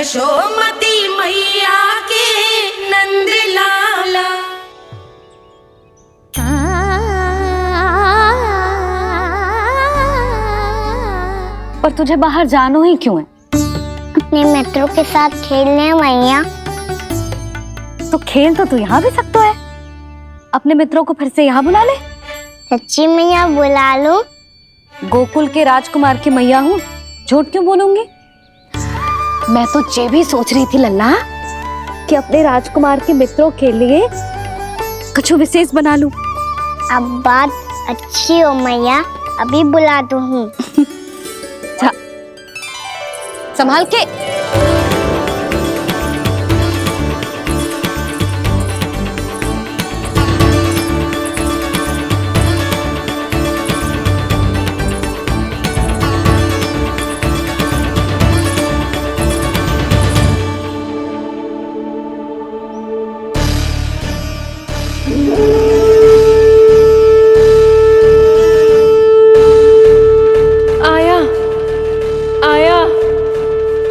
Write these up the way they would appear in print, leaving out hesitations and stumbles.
यशोमती मैया के नंद लाला। पर तुझे बाहर जानो ही क्यों है? अपने मित्रों के साथ खेलने मैया। तो खेल तो तू यहाँ भी सकता है, अपने मित्रों को फिर से यहाँ बुला ले। सच्ची मैया बुला लो। गोकुल के राजकुमार की मैया हूँ, झूठ क्यों बोलूंगी? मैं तो ये भी सोच रही थी लल्ला कि अपने राजकुमार के मित्रों के लिए कुछ विशेष बना लूं। अब बात अच्छी हो मैया, अभी बुला दूँ। संभाल के।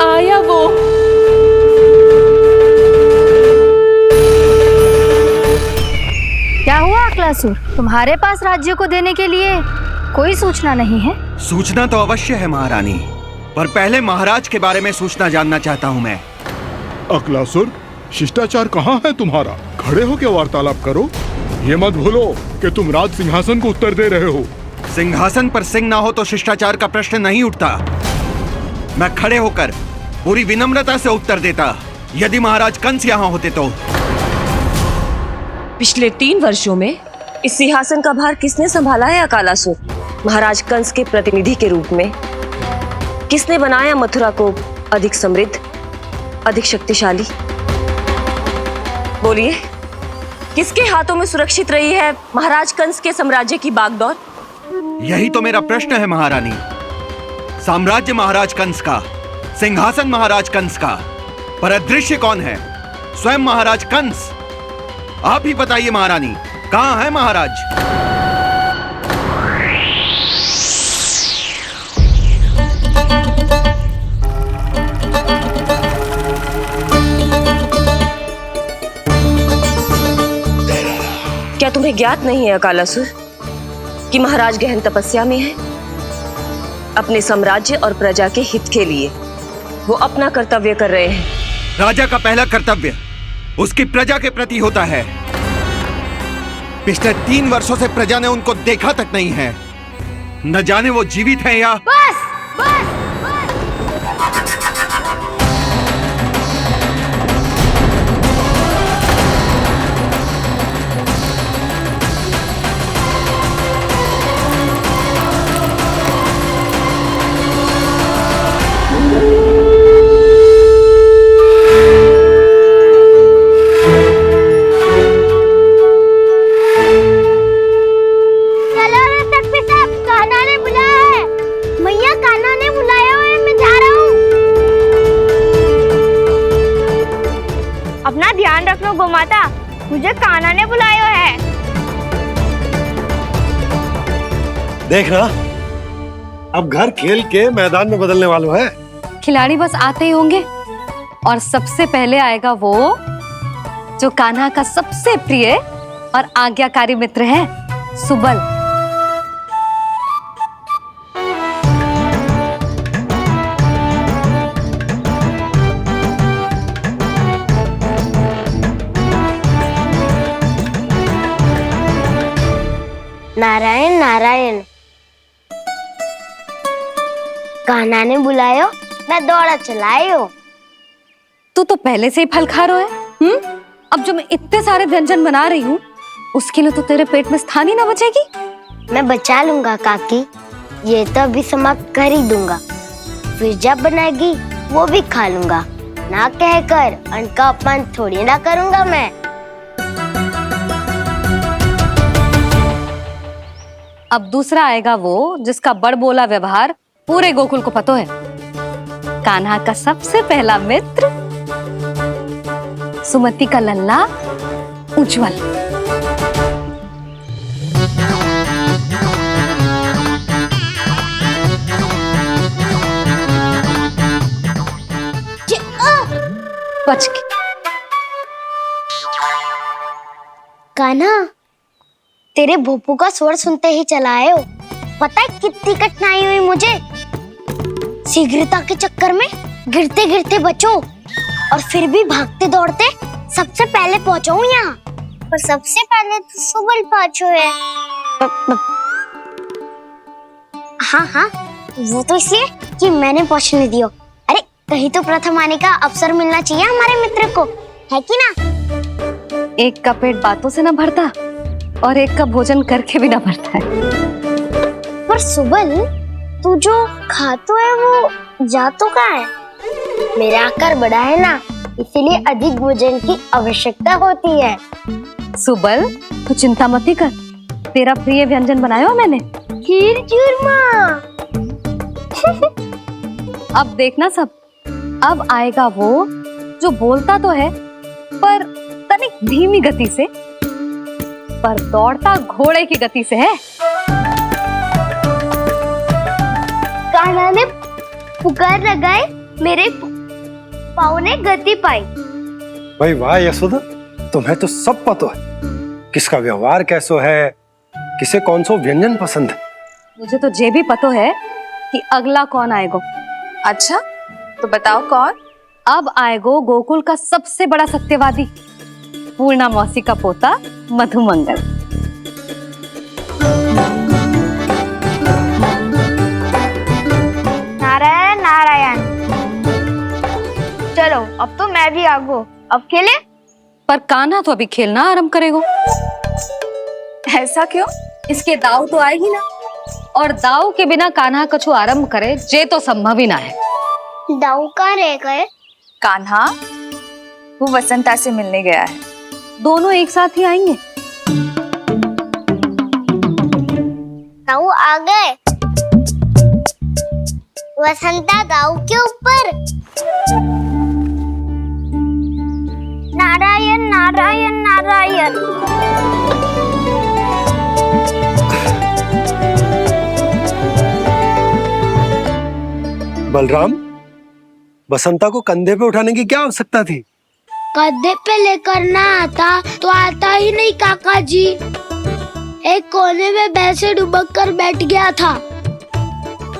आया वो। क्या हुआ अकलासुर, तुम्हारे पास राज्य को देने के लिए कोई सूचना नहीं है? सूचना तो अवश्य है महारानी, पर पहले महाराज के बारे में सूचना जानना चाहता हूँ मैं। अकलासुर, शिष्टाचार कहाँ है तुम्हारा? खड़े हो के वार्तालाप करो। ये मत भूलो कि तुम राज सिंहासन को उत्तर दे रहे हो। सिंहासन पर सिंह ना हो तो शिष्टाचार का प्रश्न नहीं उठता। मैं खड़े होकर पूरी विनम्रता से उत्तर देता यदि महाराज कंस यहाँ होते तो। पिछले 3 वर्षों में इस सिंहासन का भार किसने संभाला है अकालासुर? महाराज कंस के प्रतिनिधि के रूप में किसने बनाया मथुरा को अधिक समृद्ध, अधिक शक्तिशाली? बोलिए, किसके हाथों में सुरक्षित रही है महाराज कंस के साम्राज्य की बागडोर? यही तो मेरा प्रश्न है महारानी। साम्राज्य महाराज कंस का, सिंहासन महाराज कंस का, पर अदृश्य कौन है? स्वयं महाराज कंस। आप ही बताइए महारानी, कहाँ है महाराज? क्या तुम्हें ज्ञात नहीं है अकालासुर कि महाराज गहन तपस्या में है? अपने साम्राज्य और प्रजा के हित के लिए वो अपना कर्तव्य कर रहे हैं। राजा का पहला कर्तव्य उसकी प्रजा के प्रति होता है। पिछले 3 वर्षों से प्रजा ने उनको देखा तक नहीं है। न जाने वो जीवित हैं या... बस बस। अपना ध्यान रखना गोमाता, मुझे कान्हा ने बुलाया है। देख ना, अब घर खेल के मैदान में बदलने वालों है। खिलाड़ी बस आते ही होंगे और सबसे पहले आएगा वो जो कान्हा का सबसे प्रिय और आज्ञाकारी मित्र है, सुबल। नारायण नारायण, कान्हा ने बुलायो, मैं दौड़ा चलायो। तू तो पहले से ही फल खा रहा है। अब जो मैं इतने सारे व्यंजन बना रही हूँ उसके लिए तो तेरे पेट में स्थान ही ना बचेगी। मैं बचा लूंगा काकी, ये तो अभी समाप्त कर ही दूंगा, फिर जब बनाएगी वो भी खा लूंगा। ना कहकर अन्न का अपमान थोड़ी ना करूंगा मैं। अब दूसरा आएगा वो जिसका बड़ बोला व्यवहार पूरे गोकुल को पता है, कान्हा का सबसे पहला मित्र, सुमति का लल्ला उज्जवल। बच के। कान्हा, तेरे भोपू का स्वर सुनते ही चला आए हो। पता है कितनी कठिनाई हुई मुझे। शीघ्रता के चक्कर में गिरते गिरते बचो और फिर भी भागते दौड़ते सबसे पहले पहुंचो यहाँ। पर सबसे पहले तो सुबल पहुंचो है। हाँ हाँ, वो तो इसलिए कि मैंने पहुंचने दियो। अरे कहीं तो प्रथम आने का अवसर मिलना चाहिए हमारे मित्र को, है कि ना? एक का पेट बातों से ना भरता और एक का भोजन करके भी ना भरता है। पर सुबल, तू जो खातो है वो जातो कहाँ है? मेरा आकार बड़ा है ना, इसीलिए अधिक भोजन की आवश्यकता होती है। सुबल, तू चिंता मत ही कर, तेरा प्रिय व्यंजन बनाया हो मैंने, खीर चूरमा। अब देखना सब, अब आएगा वो जो बोलता तो है पर तनिक धीमी गति से, पर दौड़ता घोड़े की गति से है। कान्हा ने पुकार लगाए, मेरे पाँव ने गति पाई। भाई वाह यशोदा, तुम्हें तो सब पता है किसका व्यवहार कैसो है, किसे कौन सो व्यंजन पसंद है। मुझे तो ये भी पता है कि अगला कौन आएगो। अच्छा, तो बताओ कौन? अब आएगो गोकुल का सबसे बड़ा सत्यवादी, पूर्णा मौसी का पोता मधुमंगल। नारायण नारायण। चलो अब तो मैं भी आगो, अब खेले। पर कान्हा तो अभी खेलना आरंभ करेगो। ऐसा क्यों? इसके दाव तो आएगी ना, और दाव के बिना कान्हा कछु आरंभ करे जे तो संभव ही ना है। दाऊ कहाँ रह गए? कान्हा वो वसंता से मिलने गया है। दोनों एक साथ ही आएंगे। दाऊ आ गए। वसंता दाऊ के ऊपर। नारायण नारायण नारायण। बलराम, बसंता को कंधे पे उठाने की क्या आवश्यकता थी? कंधे पे लेकर ना आता तो आता ही नहीं काका जी। एक कोने में वैसे डुबक कर बैठ गया था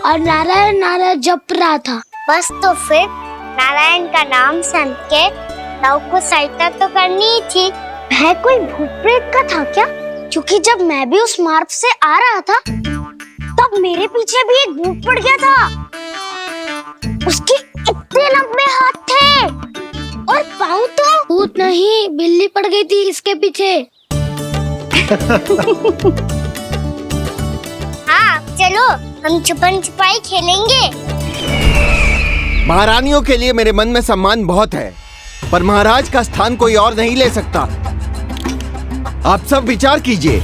और नारायण नारायण जप रहा था। बस तो फिर नारायण का नाम सुन के दाऊ को सहायता तो करनी ही थी। वह कोई भूत प्रेत का था क्या? क्योंकि जब मैं भी उस मार्ग से आ रहा था तब मेरे पीछे भी एक भूत पड़ गया था। उसके इतने लंबे हाथ थे और पाँव तो भूत नहीं, बिल्ली पड़ गई थी इसके पीछे। हाँ चलो, हम छुपन छुपाई खेलेंगे। महारानियों के लिए मेरे मन में सम्मान बहुत है, पर महाराज का स्थान कोई और नहीं ले सकता। आप सब विचार कीजिए,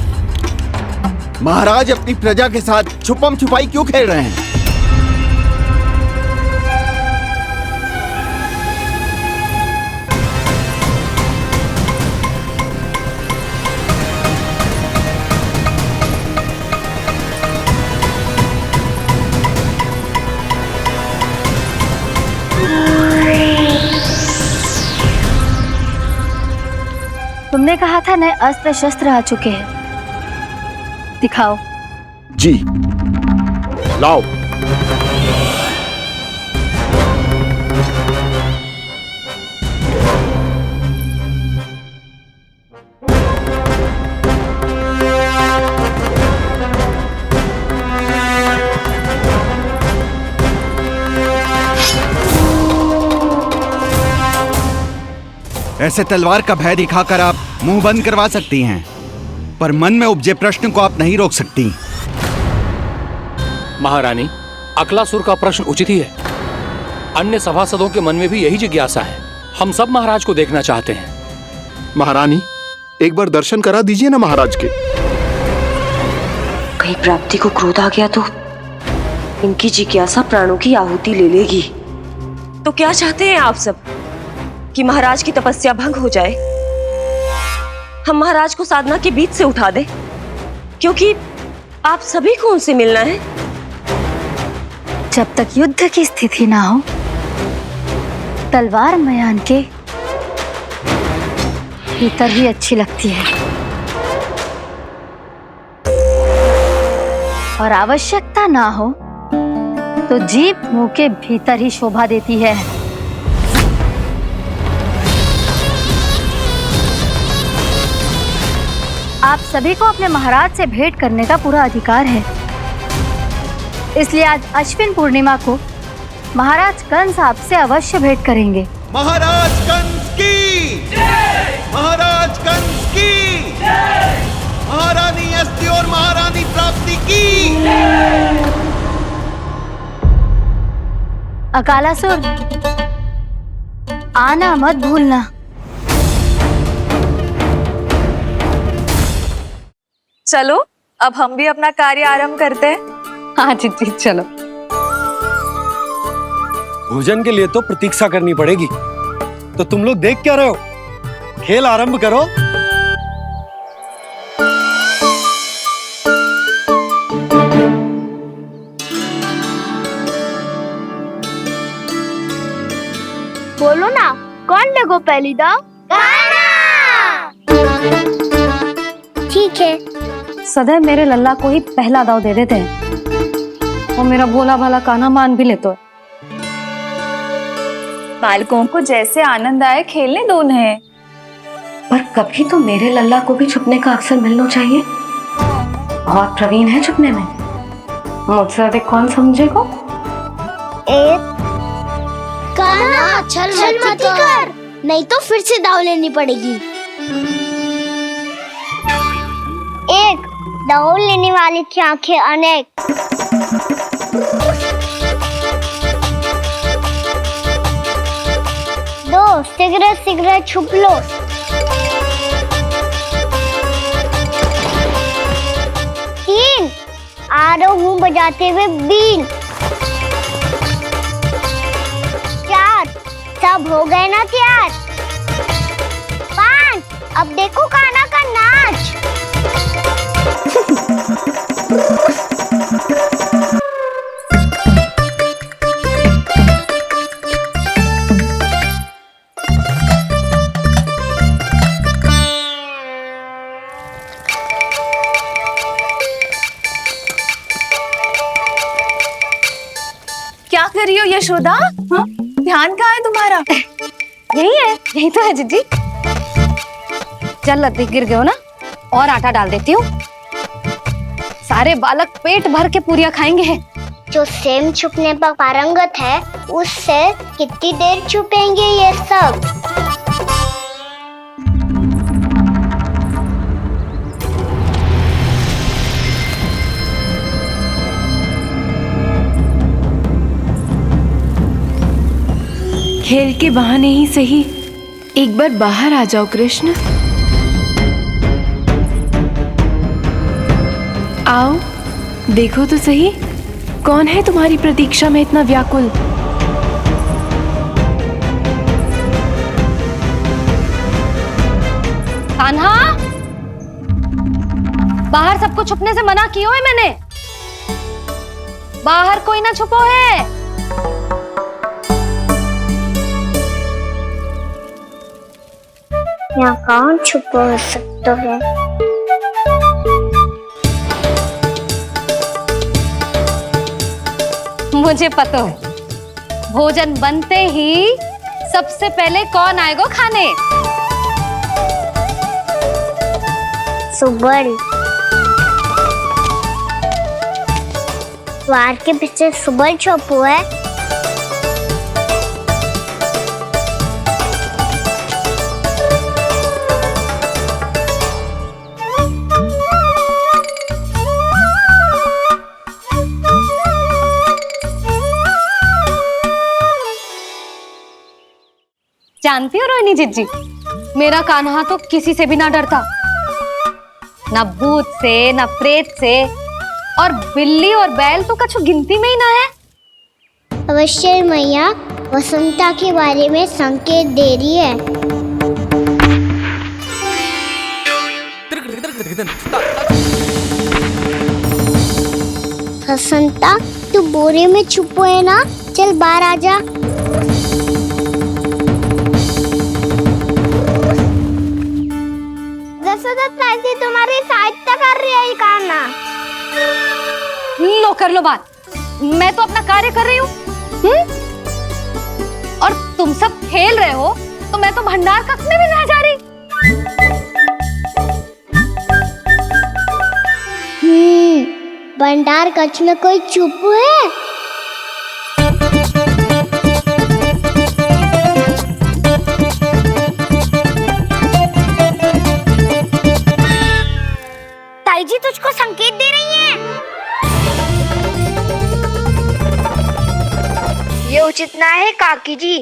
महाराज अपनी प्रजा के साथ छुपम छुपाई क्यों खेल रहे हैं? तुमने कहा था नए अस्त्र शस्त्र आ चुके हैं, दिखाओ। जी लाओ। ऐसे तलवार का भय दिखाकर आप मुंह बंद करवा सकती हैं, पर मन में उपजे प्रश्न को आप नहीं रोक सकती। महारानी, अकलासुर का प्रश्न उचित ही है। अन्य सभासदों के मन में भी यही जिज्ञासा है। हम सब महाराज को देखना चाहते हैं। महारानी, एक बार दर्शन करा दीजिए ना महाराज के। कहीं प्राप्ति को क्रोध आ गया तो इनकी जिज्ञासा प्राणों की आहुति ले लेगी। तो क्या चाहते हैं आप सब? कि महाराज की तपस्या भंग हो जाए? हम महाराज को साधना के बीच से उठा दें? क्योंकि आप सभी को उनसे मिलना है। जब तक युद्ध की स्थिति ना हो, तलवार मयान के भीतर ही अच्छी लगती है और आवश्यकता ना हो तो जीभ मुंह के भीतर ही शोभा देती है। आप सभी को अपने महाराज से भेंट करने का पूरा अधिकार है, इसलिए आज अश्विन पूर्णिमा को महाराज कंस आपसे अवश्य भेंट करेंगे। महाराज कंस की जय! महाराज कंस की जय! महारानी अस्ति और महारानी प्राप्ति की जय! अकालासुर, आना मत भूलना। चलो अब हम भी अपना कार्य आरंभ करते हैं। हाँ जीजी चलो। भोजन के लिए तो प्रतीक्षा करनी पड़ेगी, तो तुम लोग देख क्या रहे हो? खेल आरंभ करो। बोलो ना, कौन लेगो पहली दाव? ठीक है। सदैव मेरे लल्ला को ही पहला दाव दे देते हैं और मेरा भोला भाला कान्हा मान भी लेते हैं। बालकों को जैसे आनंद आए खेलने दो उन्हें। पर कभी तो मेरे लल्ला को भी छुपने का अवसर मिलना चाहिए। बहुत प्रवीण है छुपने में, मुझसे अधिक कौन समझेगा? कान्हा छल मत कर, नहीं तो फिर से दाव लेनी पड़ेगी। एक दाव लेने वाली की आंखें अनेक। दो शीघ्र छुप लो। तीन आ रहा हूँ बजाते हुए बीन। चार सब हो गए ना तैयार। पांच अब देखो कान्हा का नाच। क्या कर रही हो यशोदा? हाँ? ध्यान कहाँ है तुम्हारा? यही तो है जीजी। चल लती गिर गए हो ना, और आटा डाल देती हूँ। सारे बालक पेट भर के पूरियां खाएंगे। जो सेम छुपने पर पारंगत है, उससे कितनी देर छुपेंगे ये सब? खेल के बहाने ही सही एक बार बाहर आ जाओ कृष्ण। आओ देखो तो सही, कौन है तुम्हारी प्रतीक्षा में इतना व्याकुल? कान्हा, बाहर सबको छुपने से मना किया है मैंने। बाहर कोई ना छुपो है। यहाँ कौन छुपा हो सकता है? मुझे पता है, भोजन बनते ही सबसे पहले कौन आएगा खाने? सुबल। द्वार के पीछे सुबल छुपा है। जानती हो रोहिणी जीजी, मेरा कान्हा तो किसी से भी ना डरता, ना भूत से ना प्रेत से, और बिल्ली और बैल तो कछु गिनती में ही ना है। अवश्य मैया वसंता के बारे में संकेत दे रही है। वसंता तू बोरे में छुपो है ना, चल बाहर आ जा। तो ताई तुम्हारी सहायता कर रही है काना। लो कर लो बात, मैं तो अपना कार्य कर रही हूँ। और तुम सब खेल रहे हो तो मैं तो भंडार कक्ष में भी नहीं जा रही। भंडार कक्ष में कोई चुप है? ताई जी तुझको संकेत दे रही हैं। ये उचित ना है काकी जी।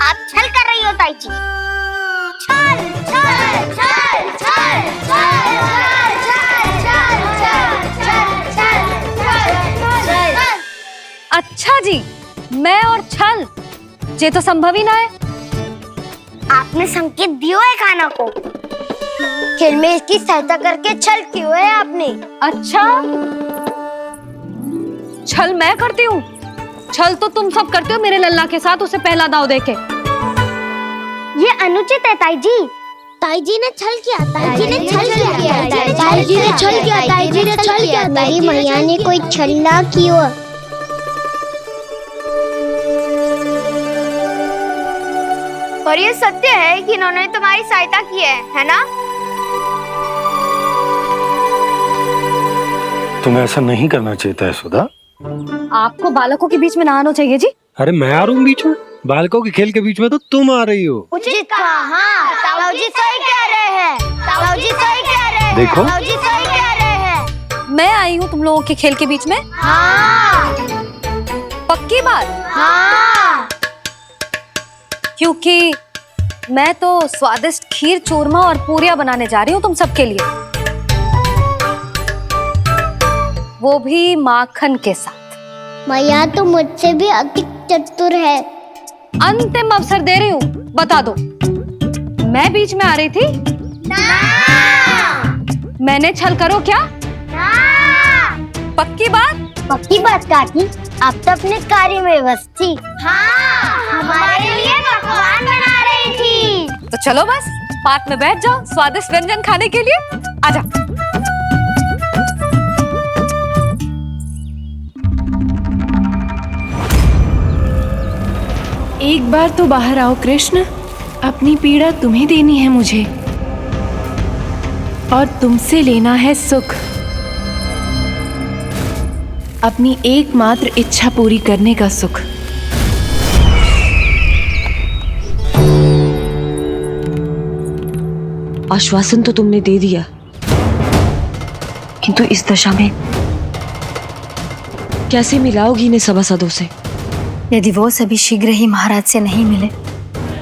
आप छल कर रही हो ताई जी। छल छल छल छल छल अच्छा जी, मैं और छल ये तो संभव ही ना है। आपने संकेत दिया है खाना को, खेल में इसकी सहायता करके छल क्यों है आपने? अच्छा, छल मैं करती हूँ? छल तो तुम सब करते हो मेरे लल्ला के साथ उसे पहला दाव देके। ये अनुचित है ताई जी। ताई जी ने छल किया, ताई जी ने छल किया, ताई जी ने छल किया, ताई जी ने छल किया। मेरी मैया ने कोई छल ना किया। और ये सत्य है कि इन्होंने तुम्हारी सहायता की है ना? तुम्हें ऐसा नहीं करना चाहिए था यशोदा। आपको बालकों के बीच में ना आना चाहिए जी। अरे मैं आ रहा हूँ बीच में? बालकों के खेल के बीच में तो तुम आ रही हो। उचित कहा, ताऊ जी सही कह रहे हैं। ताऊ जी सही कह रहे हैं। देखो, ताऊ जी सही कह रहे हैं। मैं आई हूँ तुम लोगों के खेल के बीच में। हाँ। पक्की बात? हाँ। क्योंकि मैं तो स्वादिष्ट खीर, चूरमा और पूरियां बनाने जा रही हूँ तुम सबके लिए, वो भी माखन के साथ। मैया तो मुझसे भी अधिक चतुर है। अंतिम अवसर दे रही हूँ, बता दो मैं बीच में आ रही थी? ना। मैंने छल करो क्या? ना। पक्की बात? पक्की बात काकी, आप तो अपने कार्य में व्यस्त थी। हाँ, हमारे लिए पकवान बना रही थी। तो चलो बस पार्क में बैठ जाओ स्वादिष्ट व्यंजन खाने के लिए। आजा। एक बार तो बाहर आओ कृष्ण, अपनी पीड़ा तुम्हें देनी है मुझे, और तुमसे लेना है सुख। अपनी एकमात्र इच्छा पूरी करने का सुख। आश्वासन तो तुमने दे दिया, किंतु इस दशा में कैसे मिलाओगी इन्हें सभासदों से? यदि वो सभी शीघ्र ही महाराज से नहीं मिले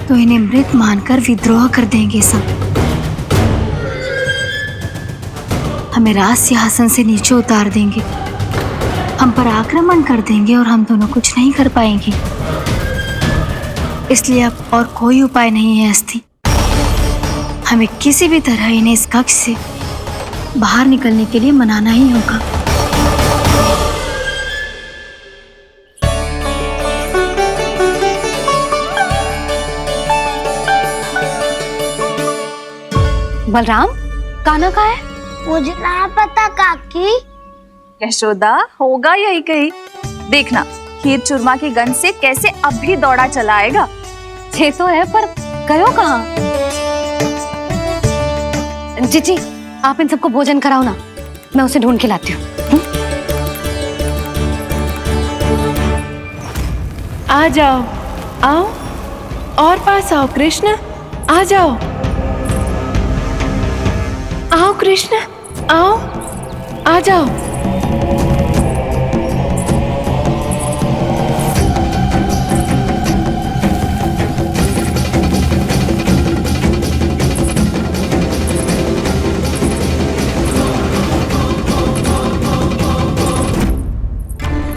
तो इन्हें मृत मानकर विद्रोह कर देंगे सब। हमें राज सिंहासन से नीचे उतार देंगे, हम पर आक्रमण कर देंगे और हम दोनों कुछ नहीं कर पाएंगे। इसलिए अब और कोई उपाय नहीं है अस्थि। हमें किसी भी तरह इन्हें इस कक्ष से बाहर निकलने के लिए मनाना ही होगा। बलराम, कान्हा कहाँ है? मुझे ना पता काकी। यशोदा, होगा यही कहीं। देखना खीर चूरमा की गंध से कैसे अब भी दौड़ा चला आएगा। ये तो है, पर गयो कहाँ? जी, आप इन सबको भोजन कराओ ना, मैं उसे ढूंढ के लाती हूँ। आ जाओ, आओ और पास आओ कृष्ण, आ जाओ। आओ कृष्ण, आओ, आ जाओ।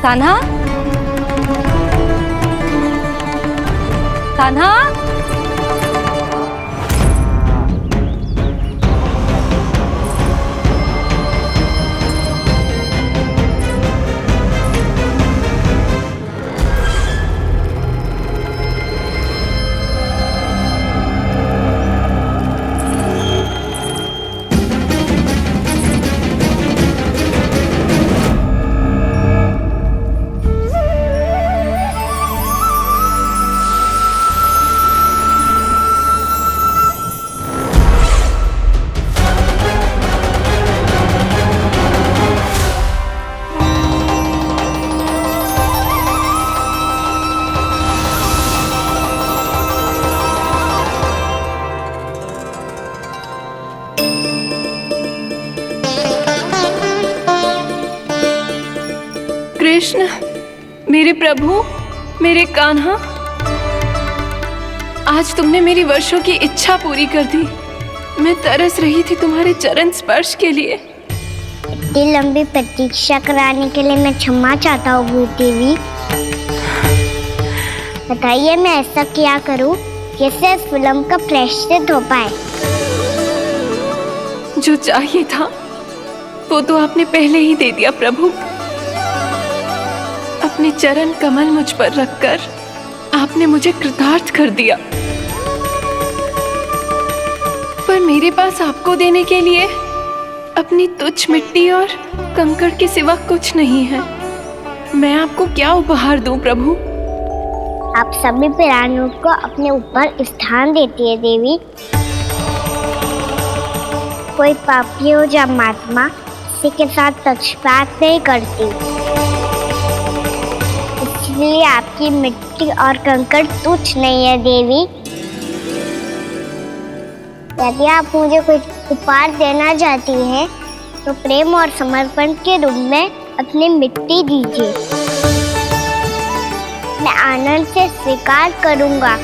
कान्हा, कान्हा, कृष्ण, मेरे प्रभु, मेरे कान्हा, आज तुमने मेरी वर्षों की इच्छा पूरी कर दी। मैं तरस रही थी तुम्हारे चरण स्पर्श के लिए। इतनी लंबी प्रतीक्षा कराने के लिए मैं क्षमा चाहता हूँ भूत देवी। बताइए मैं ऐसा क्या करूँ जिससे इस फिल्म का प्रायश्चित हो पाए। जो चाहिए था वो तो आपने पहले ही दे दिया प्रभु। अपने चरण कमल मुझ पर रखकर आपने मुझे कृतार्थ कर दिया। पर मेरे पास आपको देने के लिए अपनी तुच्छ मिट्टी और कंकड़ के सिवा कुछ नहीं है। मैं आपको क्या उपहार दूं प्रभु? आप सभी प्राणियों को अपने ऊपर स्थान देती है देवी। कोई पापी हो या महात्मा, किसी के साथ पक्षपात नहीं करती। इसलिए आपकी मिट्टी और कंकड़ तुच्छ नहीं है देवी। यदि आप मुझे कुछ उपहार देना चाहती हैं, तो प्रेम और समर्पण के रूप में अपनी मिट्टी दीजिए। मैं आनंद से स्वीकार करूंगा।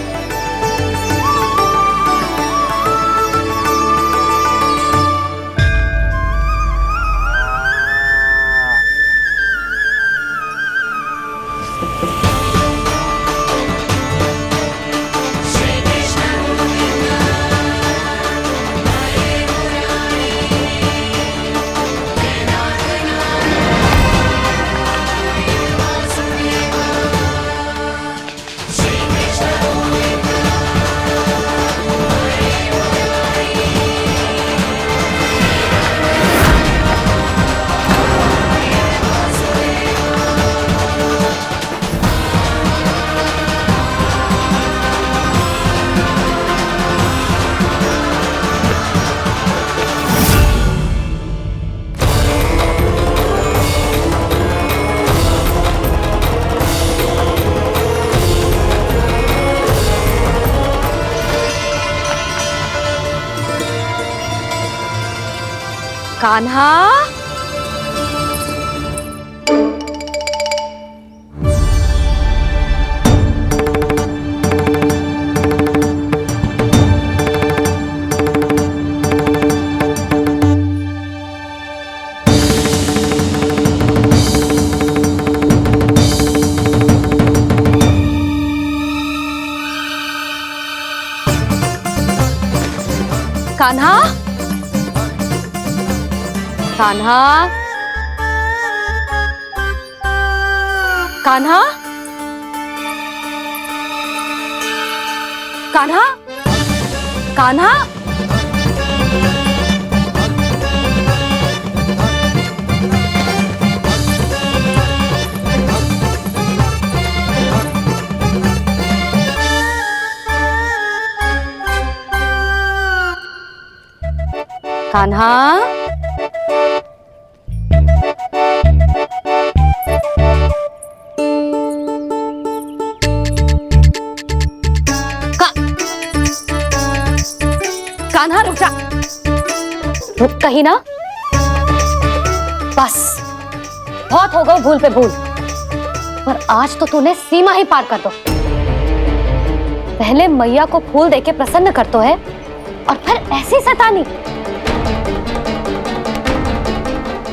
कान्हा, कान्हा, कान्हा, कान्हा, कान्हा, कान्हा, कान्हा, कान्हा रुक जा। रुक कहीं ना। बस बहुत हो गई भूल पे भूल। पर आज तो तूने सीमा ही पार कर दो। पहले मैया को फूल देके प्रसन्न कर तो है, और फिर ऐसी सतानी।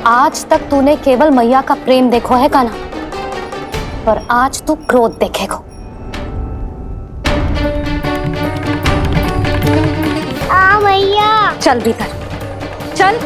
आज तक तूने केवल मैया का प्रेम देखो है कान्हा, पर आज तू क्रोध देखेगा। मैया चल भीतर चल।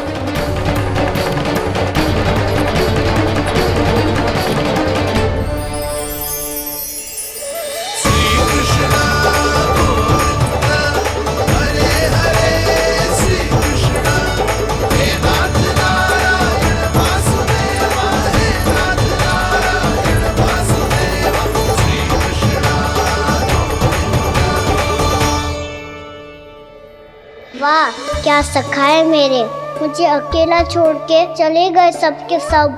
वाह क्या सखा है मेरे। मुझे अकेला छोड़ के चले गए सबके सब।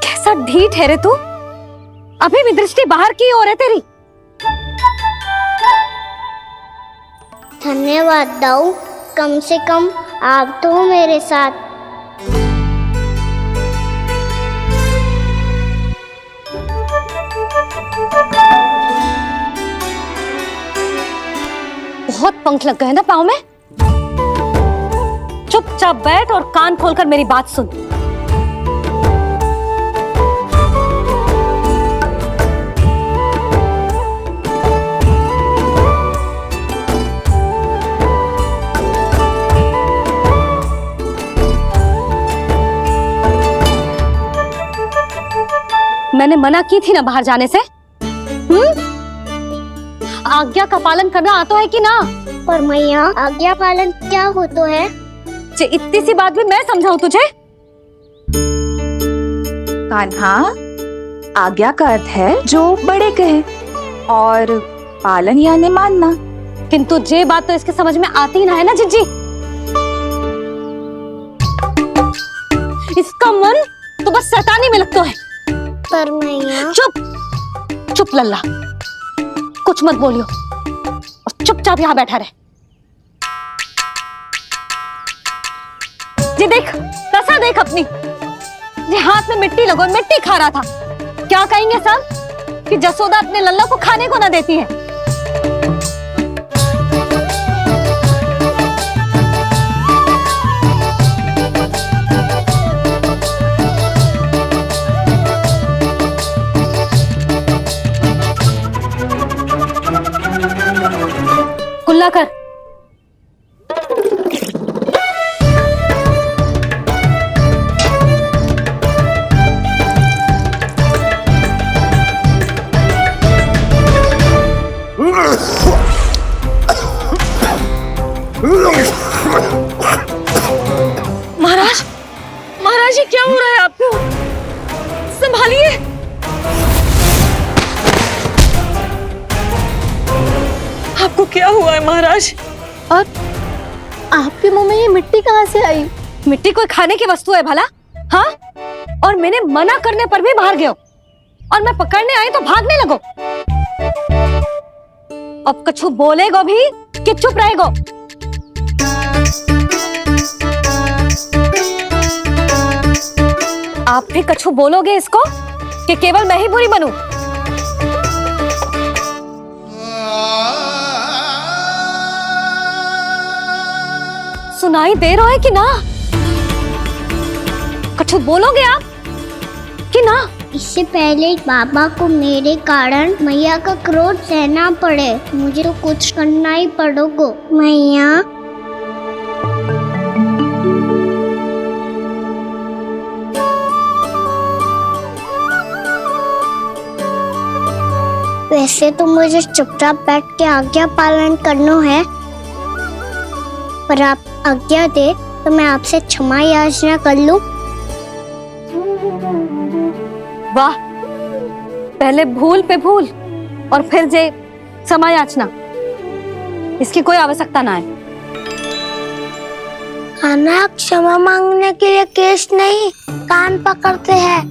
कैसा ढीठ है रे तू। अभी भी दृष्टि बाहर की ओर है तेरी। धन्यवाद दाऊ, कम से कम आप तो हो मेरे साथ। बहुत पंख लग गए ना पाँव में। चुपचाप बैठ और कान खोलकर मेरी बात सुन। मैंने मना की थी ना बाहर जाने से। आज्ञा का पालन करना आता है कि ना? पर मैया, आज्ञा पालन क्या होता है? इतनी सी बात भी मैं समझाऊं तुझे? कान्हा, आज्ञा का अर्थ है जो बड़े कहे और पालन यानी मानना। किंतु ये बात तो इसके समझ में आती ना है ना जिज्जी। इसका मन तो बस शैतानी में लगता है। पर मैया। चुप चुप लल्ला, कुछ मत बोलियो और चुपचाप यहाँ बैठा रहे। ये देख, दशा देख अपनी। ये हाथ में मिट्टी लगो, मिट्टी खा रहा था। क्या कहेंगे सब कि जसोदा अपने लल्ला को खाने को ना देती है। कुल्ला कर। महाराज, महाराज ये क्या हो रहा है आपको? संभालिए। आपको क्या हुआ है महाराज? और आपके मुंह में ये मिट्टी कहाँ से आई? मिट्टी कोई खाने की वस्तु है भला? हाँ? और मैंने मना करने पर भी बाहर गए और मैं पकड़ने आई तो भागने लगो। अब कछु बोलेगो भी कि चुप रहेगो? आप भी कछु बोलोगे इसको कि केवल मैं ही बुरी बनूं? सुनाई दे रहा है कि ना? कछु बोलोगे आप कि ना? इससे पहले बाबा को मेरे कारण मैया का क्रोध सहना पड़े, मुझे तो कुछ करना ही पड़ेगा। मैया, वैसे तो मुझे चुपचाप बैठ के आज्ञा पालन करना है, पर आप आज्ञा दे तो मैं आपसे क्षमा याचना कर लूं। वाह, पहले भूल पे भूल और फिर जे क्षमा याचना, इसकी कोई आवश्यकता ना है। खाना क्षमा मांगने के लिए केस नहीं, कान पकड़ते हैं,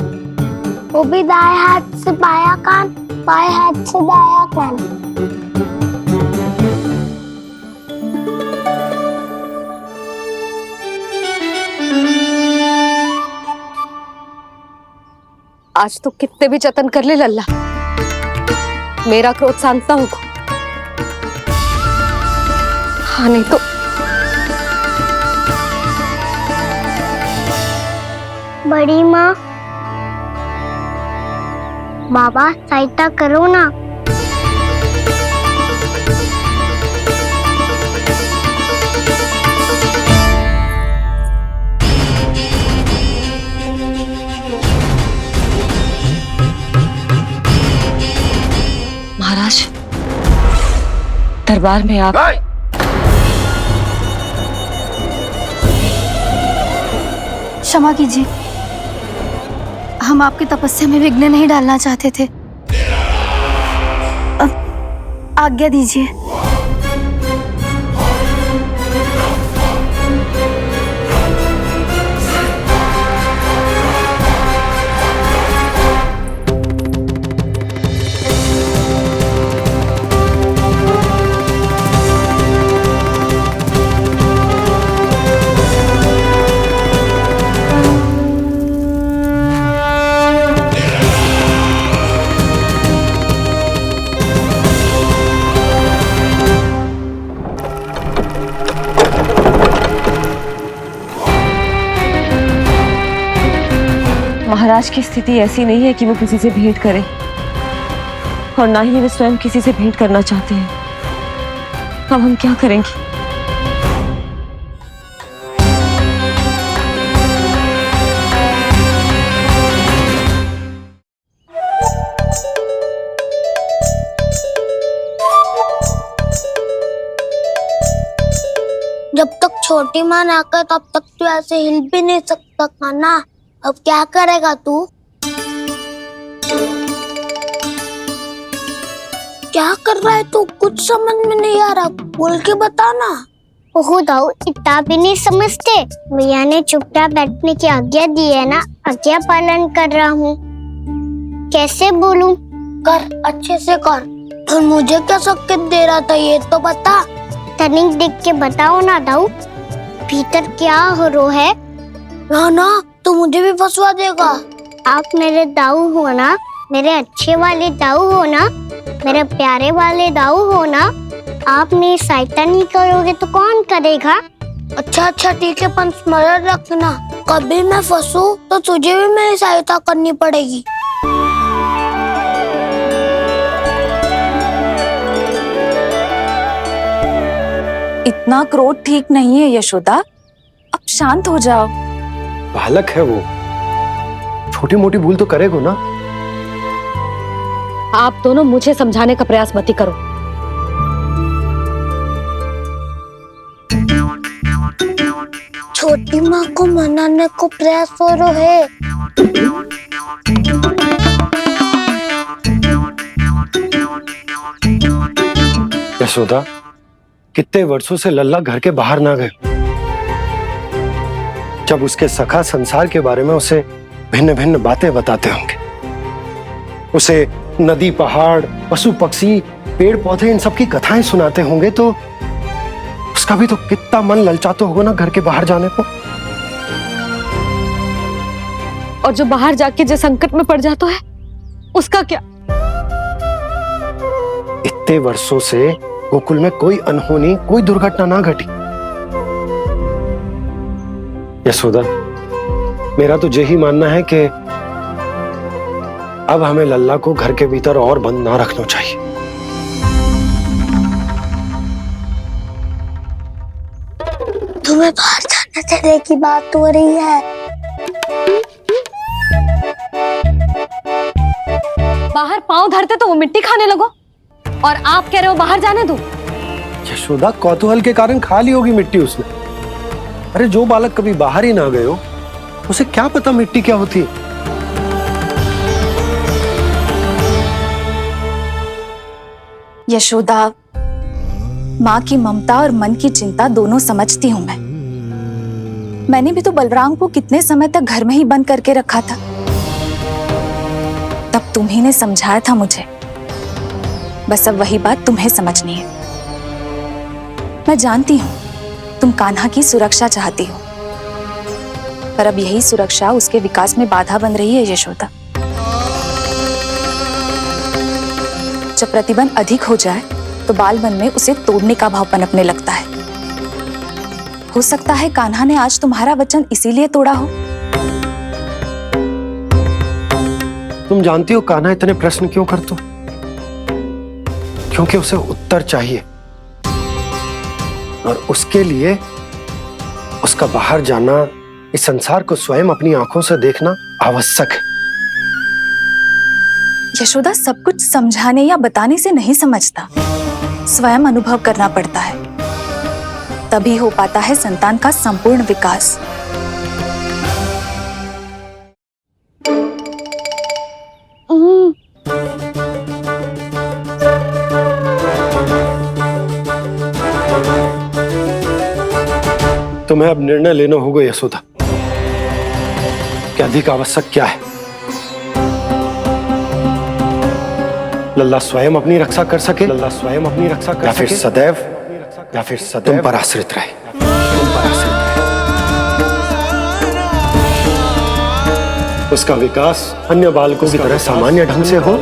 वो भी दाएं हाथ से बायां कान, बाएं हाथ से दायां कान। आज तो कितने भी जतन कर ले लल्ला, मेरा क्रोध शांत ना होगा। हाँ नहीं तो बड़ी माँ, बाबा सहायता करो ना। महाराज, दरबार में आप क्षमा कीजिए, हम आपकी तपस्या में विघ्न नहीं डालना चाहते थे। अब आज्ञा दीजिए। महाराज की स्थिति ऐसी नहीं है कि वो किसी से भेंट करे, और ना ही वे स्वयं किसी से भेंट करना चाहते हैं। अब हम क्या करेंगे? जब तक छोटी माँ ना कर तब तक तू ऐसे हिल भी नहीं सकता था ना। अब क्या करेगा तू? क्या कर रहा है तू? कुछ समझ में नहीं आ रहा, बोल के बता ना। ओहो दाऊ, इतना भी नहीं समझते। भैया ने चुपचाप बैठने की आज्ञा दी है ना, आज्ञा पालन कर रहा हूँ। कैसे बोलूं? कर, अच्छे से कर। और मुझे क्या संकेत दे रहा था ये तो बता। तनिक देख के बताओ ना दाऊ, भीतर क्या हो रहा है? ना तू मुझे भी फंसवा देगा। आप मेरे दाऊ हो ना, मेरे अच्छे वाले दाऊ हो ना, मेरे प्यारे वाले दाऊ हो ना। आप मेरी सहायता नहीं करोगे तो कौन करेगा? अच्छा ठीक है, पर स्मरण रखना, कभी मैं फंसू तो तुझे भी मेरी सहायता करनी पड़ेगी। इतना क्रोध ठीक नहीं है यशोदा, अब शांत हो जाओ। बालक है वो, छोटी मोटी भूल तो करेगा ना। आप दोनों मुझे समझाने का प्रयास मत ही करो। छोटी माँ को मनाने को प्रयास हो रहा है। यशोदा, कितने वर्षों से लल्ला घर के बाहर ना गए। जब उसके सखा संसार के बारे में उसे भिन्न भिन्न बातें बताते होंगे, उसे नदी पहाड़ पशु पक्षी पेड़ पौधे इन सब की कथाएं सुनाते होंगे, तो उसका भी तो कितना मन ललचाता होगा ना घर के बाहर जाने को। और जो बाहर जाके जो संकट में पड़ जाता है उसका क्या? इतने वर्षों से गोकुल में कोई अनहोनी कोई दुर्घटना ना घटी। यशोदा, मेरा तो यही मानना है कि अब हमें लल्ला को घर के भीतर और बंद ना रखना चाहिए। तुम्हें बाहर जाने देने की बात हो रही है। बाहर पांव धरते तो वो मिट्टी खाने लगो, और आप कह रहे हो बाहर जाने दो। यशोदा, कौतूहल के कारण खा ली होगी मिट्टी उसने। अरे जो बालक कभी बाहर ही ना गए हो, उसे क्या पता मिट्टी क्या होती है। यशोदा, माँ की ममता और मन की चिंता दोनों समझती हूँ मैं। मैंने भी तो बलराम को कितने समय तक घर में ही बंद करके रखा था। तब तुम्ही ने समझाया था मुझे, बस अब वही बात तुम्हें समझनी है। मैं जानती हूँ तुम कान्हा की सुरक्षा चाहती हो, पर अब यही सुरक्षा उसके विकास में बाधा बन रही है यशोदा। जब प्रतिबंध अधिक हो जाए तो बाल मन में उसे तोड़ने का भाव पनपने लगता है। हो सकता है कान्हा ने आज तुम्हारा वचन इसीलिए तोड़ा हो। तुम जानती हो कान्हा इतने प्रश्न क्यों करते हो? क्योंकि उसे उत्तर चाहिए, और उसके लिए उसका बाहर जाना, इस संसार को स्वयं अपनी आंखों से देखना आवश्यक है। यशोदा, सब कुछ समझाने या बताने से नहीं समझता, स्वयं अनुभव करना पड़ता है, तभी हो पाता है संतान का संपूर्ण विकास। तुम्हें अब निर्णय लेना होगा यशोदा कि अधिक आवश्यक क्या है। लल्ला स्वयं अपनी रक्षा कर सके, लल्ला स्वयं अपनी रक्षा कर सके, या फिर सदैव तुम पर आश्रित रहे, तुम पर आश्रित रहे। उसका विकास अन्य बालकों की तरह सामान्य ढंग से हो,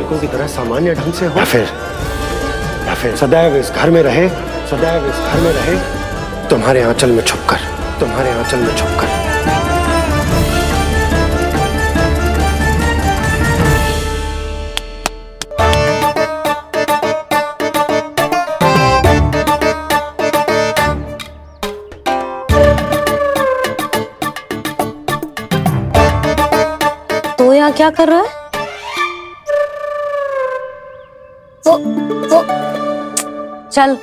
या फिर सदैव इस घर में रहे, सदैव इस घर में रहे, तुम्हारे आंचल में छुपकर, तुम्हारे आंचल में छुपकर। क्या कर रहा है? वो चल।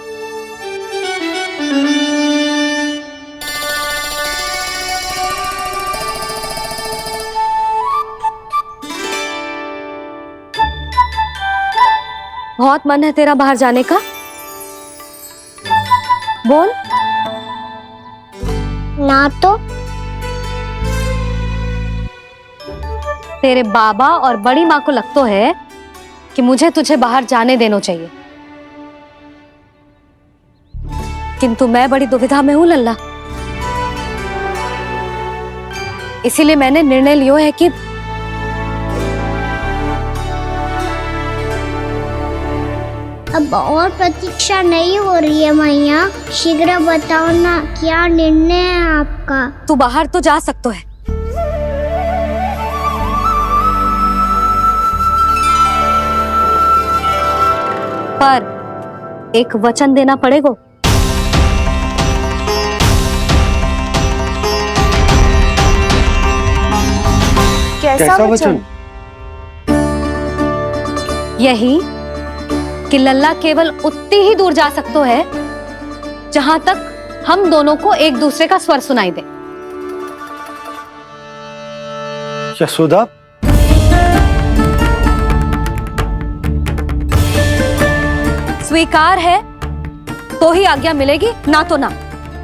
बहुत मन है तेरा बाहर जाने का? बोल। ना तो तेरे बाबा और बड़ी माँ को लगता है कि मुझे तुझे बाहर जाने देना चाहिए, किंतु मैं बड़ी दुविधा में हूं लल्ला। इसीलिए मैंने निर्णय लिया है कि अब और प्रतीक्षा नहीं हो रही है मैया। शीघ्र बताओ ना, क्या निर्णय है आपका? तू बाहर तो जा सकता है, पर एक वचन देना पड़ेगा। कैसा वचन? यही कि लल्ला केवल उतनी ही दूर जा सकता है जहां तक हम दोनों को एक दूसरे का स्वर सुनाई दे। यशोदा, स्वीकार है तो ही आज्ञा मिलेगी, ना तो ना।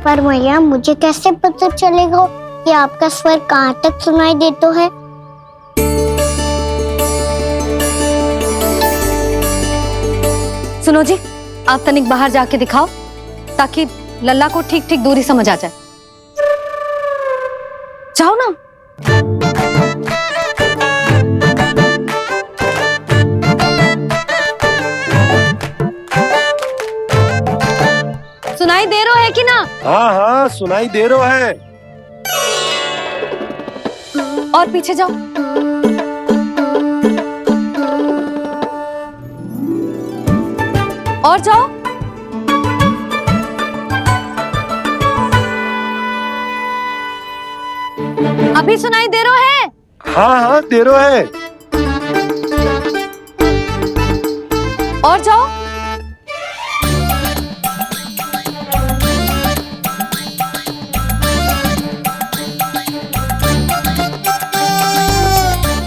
पर मैया मुझे कैसे पता चलेगा कि आपका स्वर कहाँ तक सुनाई देता है? सुनो जी, आप तनिक बाहर जाके दिखाओ ताकि लल्ला को ठीक ठीक दूरी समझ आ जाए। जाओ ना। सुनाई दे रहा है कि ना? हाँ हाँ सुनाई दे रहा है। और पीछे जाओ। और जाओ। अभी सुनाई दे रहा है? हाँ हाँ दे रहा है। और जाओ।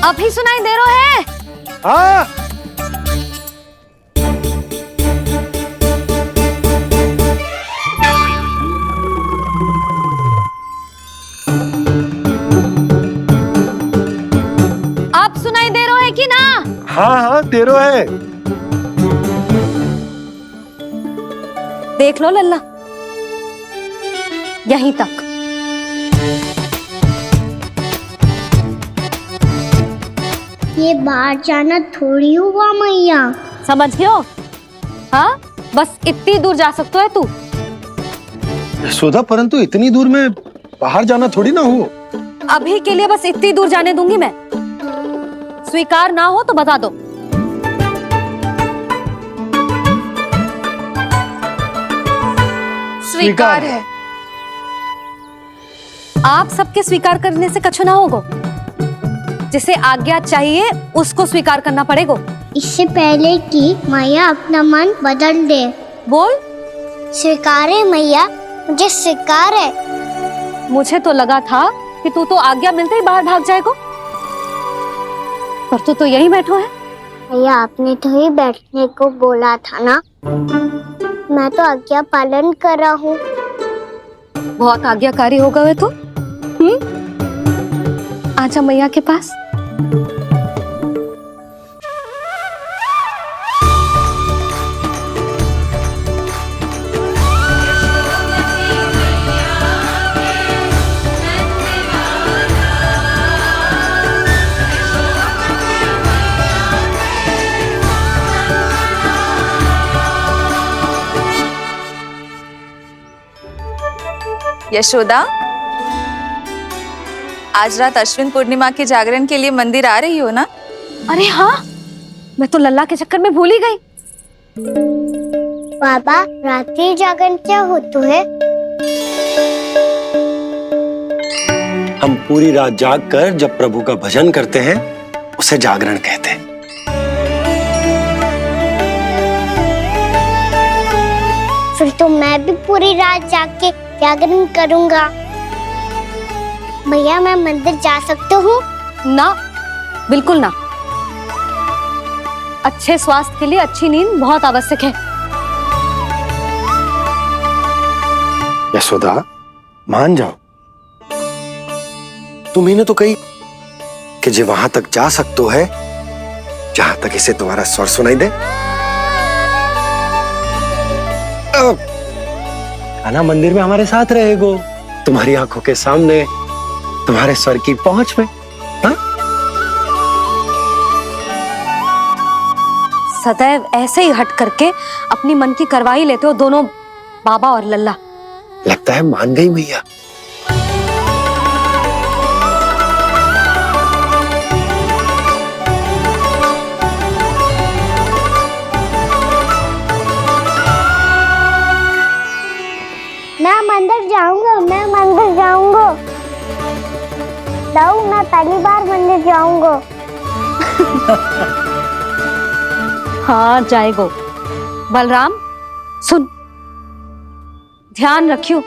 अभी सुनाई दे रहा है? हाँ। आप सुनाई दे रहा है कि ना? हाँ हाँ दे रहा है। देख लो लल्ला, यहीं तक। ये बाहर जाना थोड़ी हुआ मैया। समझ गयो? हाँ, बस इतनी दूर जा सकता है तू। यशोदा, परंतु इतनी दूर में बाहर जाना थोड़ी ना हो। अभी के लिए बस इतनी दूर जाने दूंगी मैं। स्वीकार ना हो तो बता दो। स्वीकार है। आप सबके स्वीकार करने से कछु ना होगा। जिसे आज्ञा चाहिए उसको स्वीकार करना पड़ेगा। इससे पहले कि मैया अपना मन बदल दे। बोल। स्वीकार है मैया, मुझे स्वीकार है। मुझे तो लगा था कि तू तो आज्ञा मिलते ही बाहर भाग जाएगा, पर तू तो यहीं बैठो है। मैया आपने तो ही बैठने को बोला था ना, मैं तो आज्ञा पालन कर रहा हूँ। बहुत आज्ञाकारी हो गए तो। आजा मैया के पास। यशोदा, आज रात अश्विन पूर्णिमा के जागरण के लिए मंदिर आ रही हो ना? अरे हाँ, मैं तो लल्ला के चक्कर में भूल ही गई। बाबा, रात्रि जागरण क्या होता है? हम पूरी रात जाग कर जब प्रभु का भजन करते हैं उसे जागरण कहते हैं। फिर तो मैं भी पूरी रात जाग के जागरण करूंगा। भैया मैं मंदिर जा सकती हूँ? ना, बिल्कुल ना। अच्छे स्वास्थ्य के लिए अच्छी नींद बहुत आवश्यक है। यशोदा, मान जाओ। तुम्ही ने तो कही कि जे वहां तक जा सकते है जहां तक इसे तुम्हारा स्वर सुनाई दे। कान्हा मंदिर में हमारे साथ रहेगो, तुम्हारी आंखों के सामने, तुम्हारे स्वर की पहुंच में। हाँ? सदैव ऐसे ही हट करके अपनी मन की करवाई लेते हो दोनों बाबा और लल्ला। लगता है मान गई मैया। मैं मंदिर जाऊंगा, मैं मंदिर जाऊंगा। दाऊ, मैं पहली बार मंदिर जाऊंगा। हाँ जाएगो। बलराम सुन, ध्यान रखियो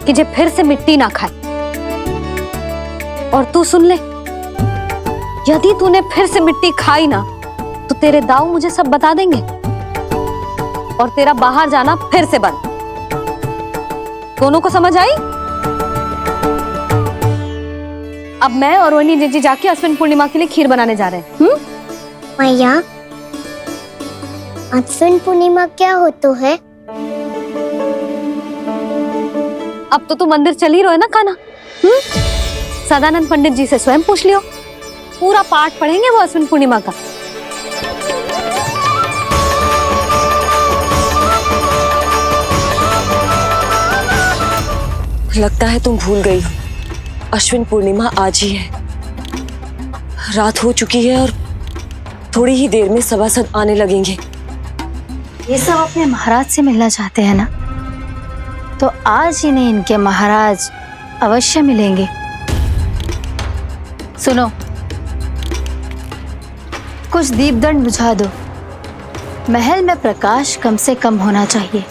कि जे फिर से मिट्टी ना खाए। और तू सुन ले, यदि तूने फिर से मिट्टी खाई ना तो तेरे दाऊ मुझे सब बता देंगे और तेरा बाहर जाना फिर से बंद। दोनों को समझ आई? अब मैं और रोहिणी जीजी जाके अश्विन पूर्णिमा के लिए खीर बनाने जा रहे हैं। मैया, अश्विन पूर्णिमा क्या होता है? अब तो तू मंदिर चल ही रहो है ना कान्हा? सदानंद पंडित जी से स्वयं पूछ लियो, पूरा पाठ पढ़ेंगे वो अश्विन पूर्णिमा का। लगता है तुम भूल गई हो, अश्विन पूर्णिमा आज ही है। रात हो चुकी है और थोड़ी ही देर में सभासद आने लगेंगे। ये सब अपने महाराज से मिलना चाहते हैं ना, तो आज इन्हें इनके महाराज अवश्य मिलेंगे। सुनो, कुछ दीपदंड बुझा दो। महल में प्रकाश कम से कम होना चाहिए,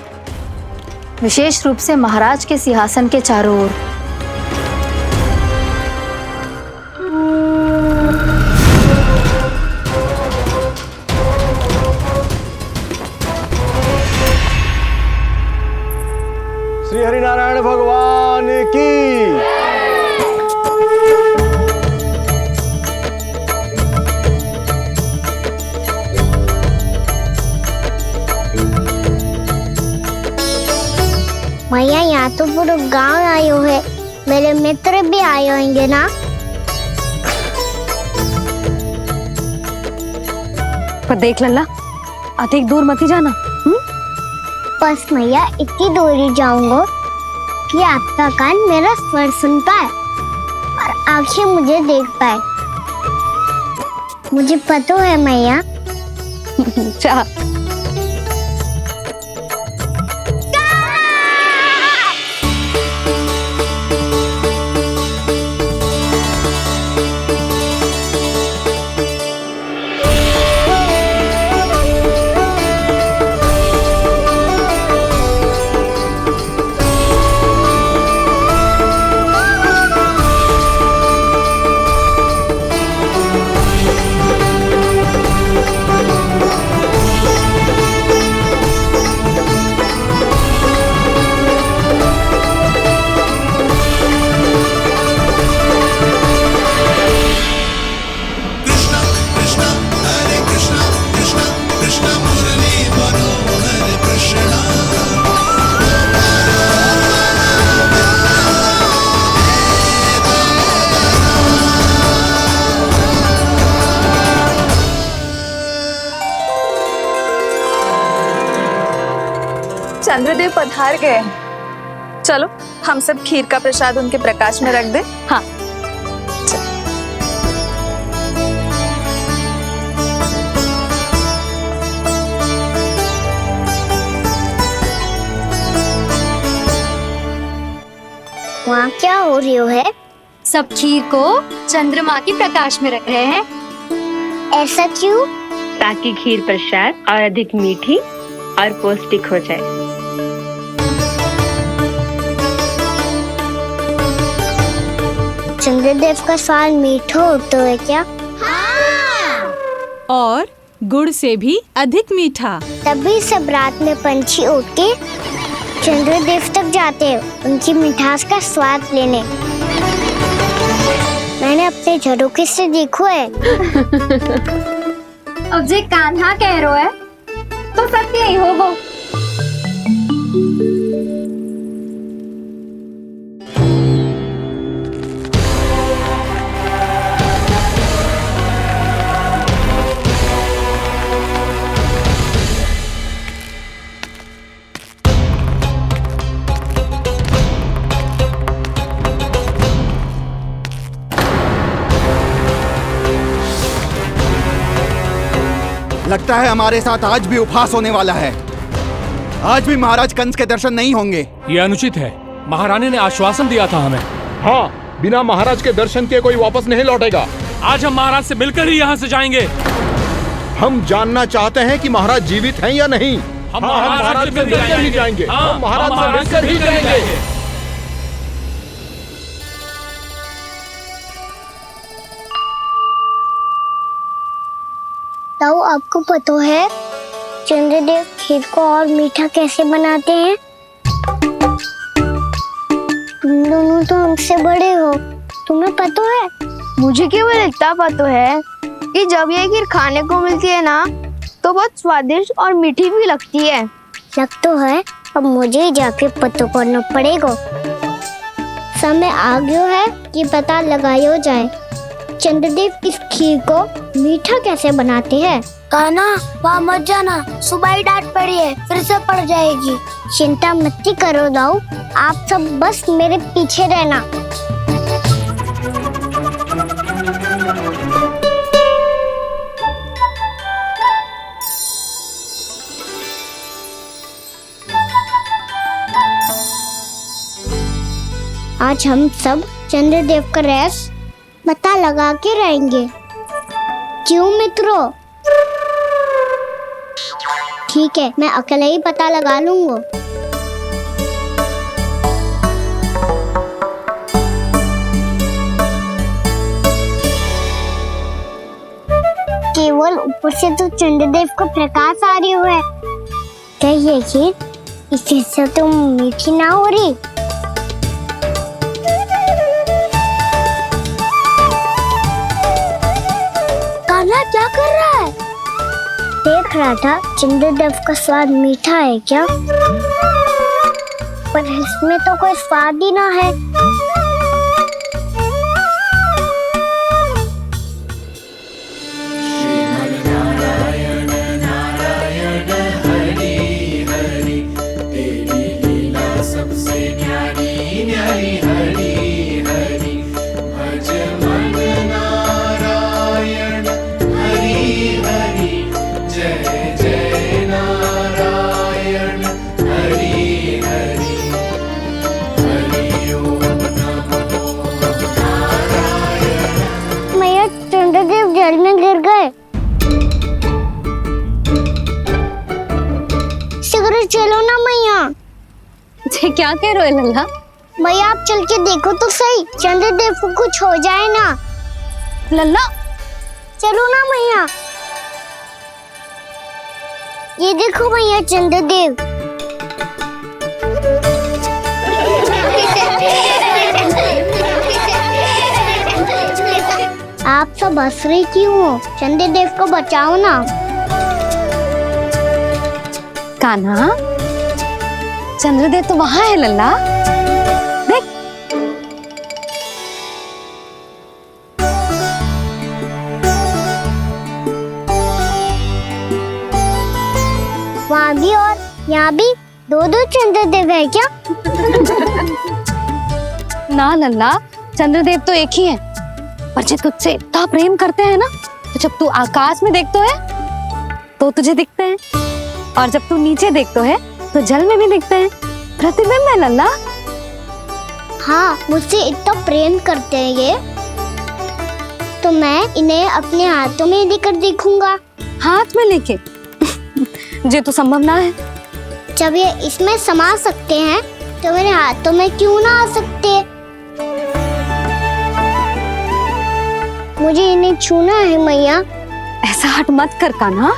विशेष रूप से महाराज के सिंहासन के चारों ओर। श्री हरिनारायण भगवान की। मैया, यहाँ तो पूरा गांव आयो है, मेरे मित्र भी आए होंगे ना? पर देख लल्ला, अधिक दूर मत ही जाना। बस मैया इतनी दूर ही जाऊंगा कि आपका कान मेरा स्वर सुन पाए और आंखें मुझे देख पाए। मुझे पता है मैया। चाह चंद्रदेव पधार गए। चलो हम सब खीर का प्रसाद उनके प्रकाश में रख दे। हाँ। वहाँ क्या हो रही है? सब खीर को चंद्रमा के प्रकाश में रख रहे हैं। ऐसा क्यों? ताकि खीर प्रसाद और अधिक मीठी और पौष्टिक हो जाए। चंद्रदेव का स्वाद मीठा होता है क्या? और गुड़ से भी अधिक मीठा। तभी सब रात में पंछी उड़ के चंद्रदेव तक जाते हैं उनकी मिठास का स्वाद लेने। मैंने अपने झरोखे से देखो है। अब जे कान्हा कह रहा है तो सत्य ही होगा। लगता है हमारे साथ आज भी उपहास होने वाला है। आज भी महाराज कंस के दर्शन नहीं होंगे। ये अनुचित है। महारानी ने आश्वासन दिया था हमें। हाँ, बिना महाराज के दर्शन के कोई वापस नहीं लौटेगा। आज हम महाराज से मिलकर ही यहाँ से जाएंगे। हम जानना चाहते हैं कि महाराज जीवित हैं या नहीं। हम महाराज से मिलकर ही जाएंगे। हम महाराज से मिलकर ही जाएंगे। ताऊ, आपको पता है चंद्रदेव खीर को और मीठा कैसे बनाते हैं? तुम दोनों तो हमसे बड़े हो, तुम्हें पता है? मुझे केवल इतना पता है कि जब ये खीर खाने को मिलती है ना तो बहुत स्वादिष्ट और मीठी भी लगती है। लग तो है, अब मुझे ही जाके पता करना पड़ेगा। समय आ गया है कि पता लगाया जाए चंद्रदेव इस खीर को मीठा कैसे बनाते हैं। कान्हा, वहाँ मत जाना, सुबह ही डांट पड़ी है, फिर से पड़ जाएगी। चिंता मत करो दाऊ, आप सब बस मेरे पीछे रहना। आज हम सब चंद्रदेव का रहस्य पता लगा के रहेंगे। क्यों मित्रों? ठीक है, मैं अकेले ही पता लगा लूंगा। केवल ऊपर से तो चंद्रदेव का प्रकाश आ रही है। क्या ये खीर इससे तो मीठी ना हो रही? कान्हा क्या कर रहा है? देख रहा था चंद्रदेव का स्वाद मीठा है क्या, पर इसमें तो कोई स्वाद ही ना है। चंद्रदेव जल में गिर गए। शीघ्र चलो ना मैया। क्या कह रहे हो लल्ला? मैया आप चल के देखो तो सही, चंद्रदेव को कुछ हो जाए ना। लल्ला चलो ना मैया। ये देखो मैया चंद्रदेव। आप सब हंस रही क्यों हो? चंद्रदेव को बचाओ ना। कान्हा, चंद्रदेव तो वहां है लल्ला, देख। वहाँ भी और यहाँ भी दो चंद्रदेव है क्या? ना लल्ला, चंद्रदेव तो एक ही है। पर जब तुझसे इतना प्रेम करते हैं ना, तो जब तू आकाश में देखतो है तो तुझे दिखते हैं, और जब तू नीचे देखतो है तो जल में भी दिखते हैं। प्रतिबिंब है लल्ला। हाँ, मुझसे इतना प्रेम करते हैं ये, तो मैं इन्हें अपने हाथों में लेकर देखूंगा। हाथ में लेके? ये तो संभव ना है। जब ये इसमें समा सकते हैं तो मेरे हाथों में क्यों ना आ सकते? मुझे इन्हें छूना है मैया। ऐसा हट मत कर कान्हा।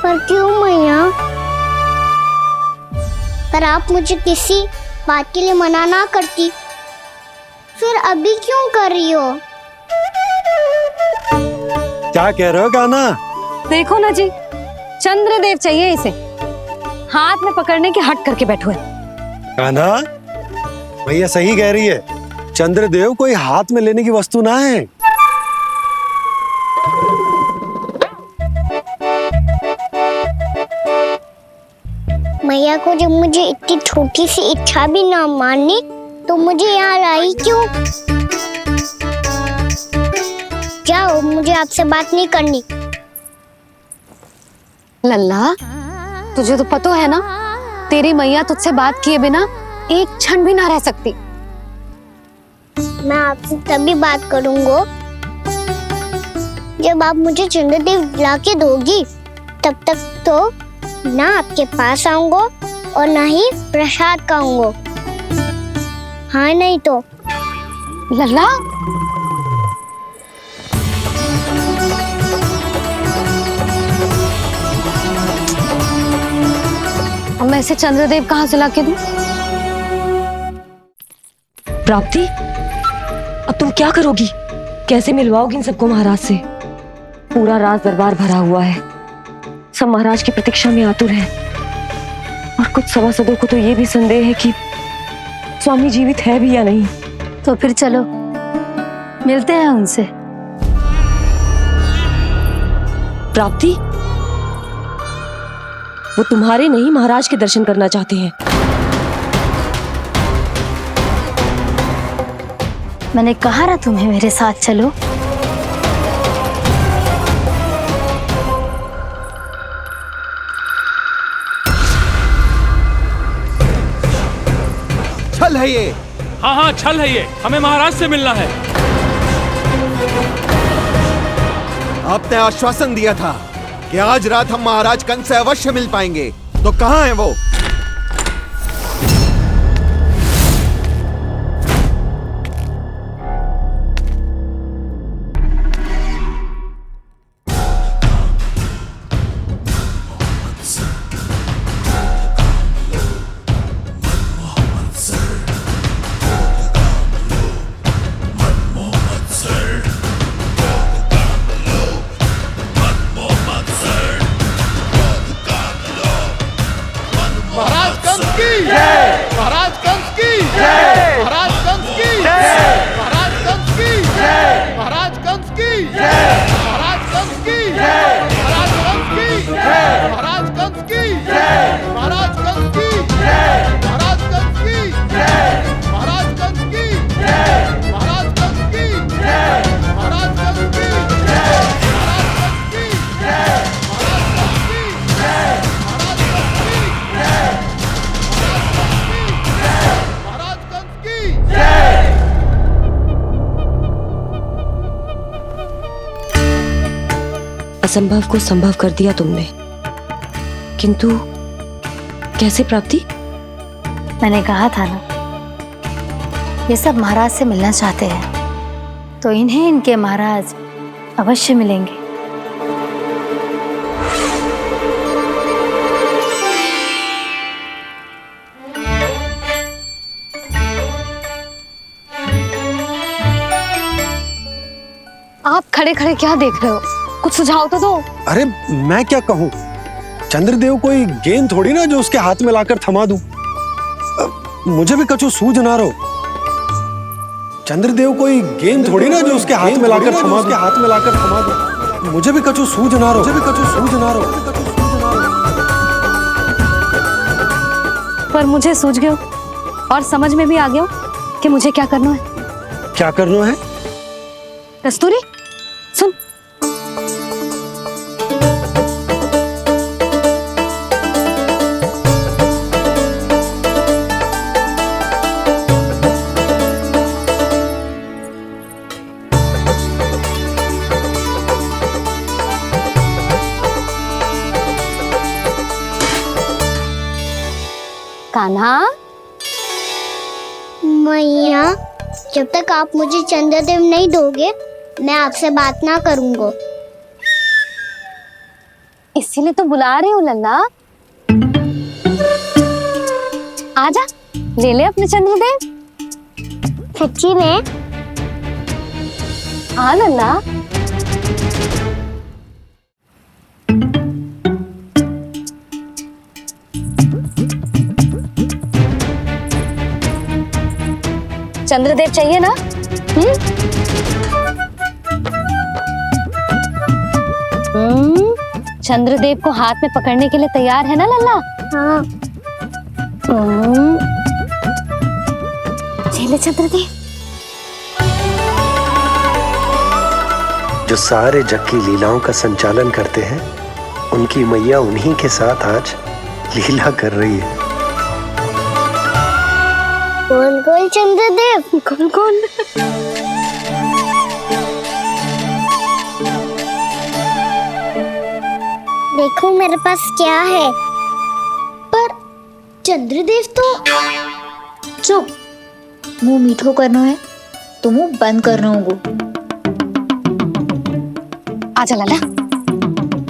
पर क्यों मैया? पर आप मुझे किसी बात के लिए मना ना करती, फिर अभी क्यों कर रही हो? क्या कह रहे हो कान्हा? देखो ना जी, चंद्रदेव चाहिए इसे। हाथ में पकड़ने के हट करके बैठो है। कान्हा, भैया सही कह रही है। चंद्रदेव कोई हाथ में लेने की वस्तु ना है। मैया को जब मुझे इतनी छोटी सी इच्छा भी ना माननी तो मुझे यहाँ लाई क्यों? जाओ, मुझे आपसे बात नहीं करनी। लल्ला, तुझे तो पता है ना, तेरी मैया तुझसे बात किए बिना एक क्षण भी ना रह सकती। मैं आपसे तभी बात करूंगा जब आप मुझे चंद्रदेव ला के दोगी। तब तक तो ना आपके पास आऊंगा और ना ही प्रसाद खाऊंगा। हाँ नहीं तो? लल्ला, अब मैं इसे चंद्रदेव कहाँ से लाके दूं? प्राप्ति, अब तुम क्या करोगी? कैसे मिलवाओगी इन सबको महाराज से? पूरा राज दरबार भरा हुआ है, सब महाराज की प्रतीक्षा में आतुर हैं। और कुछ सभासदों को तो ये भी संदेह है कि स्वामी जीवित है भी या नहीं। तो फिर चलो मिलते हैं उनसे। प्राप्ति, वो तुम्हारे नहीं महाराज के दर्शन करना चाहते हैं। मैंने कहा ना तुम्हें मेरे साथ चलो। छल है ये। हाँ हाँ, छल है ये। हमें महाराज से मिलना है। आपने आश्वासन दिया था कि आज रात हम महाराज कंस से अवश्य मिल पाएंगे, तो कहाँ है वो? महाराज कंस की जय! महाराज कंस की जय! महाराज कंस की जय! महाराज कंस की जय! महाराज कंस की जय! महाराज कंस की जय! महाराज कंस की जय! महाराज कंस की जय! महाराज कंस की जय! महाराज कंस की जय! महाराज कंस की जय! महाराज कंस की जय! महाराज कंस की जय! महाराज कंस की जय! असंभव को संभव कर दिया तुमने, किंतु कैसे प्राप्ति? मैंने कहा था ना, ये सब महाराज से मिलना चाहते हैं, तो इन्हें इनके महाराज अवश्य मिलेंगे। आप खड़े खड़े क्या देख रहे हो? कुछ सुझाव तो दो। अरे मैं क्या कहूँ, चंद्रदेव कोई गेंद थोड़ी ना जो उसके हाथ में लाकर थमा दूं। मुझे भी कछु सूझ ना रहो। चंद्रदेव कोई गेंद थोड़ी ना जो उसके हाथ में लाकर थमा दूं। मुझे भी कछु सूझ ना रहो। पर मुझे सूझ गयो और समझ में भी आ गया कि मुझे क्या करना है। क्या करना है? कस्तूरी सुन, कान्हा, मैया, जब तक आप मुझे चंद्रदेव नहीं दोगे मैं आपसे बात ना करूंगा। इसीलिए तो बुला रही हूँ लल्ला। आजा, ले ले अपने चंद्रदेव। सच्ची में? हाँ लल्ला। चंद्रदेव चाहिए ना? चंद्रदेव को हाथ में पकड़ने के लिए तैयार है ना लल्ला? हाँ। ले चंद्रदेव। जो सारे जग की लीलाओं का संचालन करते हैं, उनकी मैया उन्हीं के साथ आज लीला कर रही है। कौन कौन चंद्रदेव? कौन कौन? देखो मेरे पास क्या है। पर चंद्रदेव तो चुप, मुंह मीठो करना है तो मुंह बंद करना होगा। आजा लाला,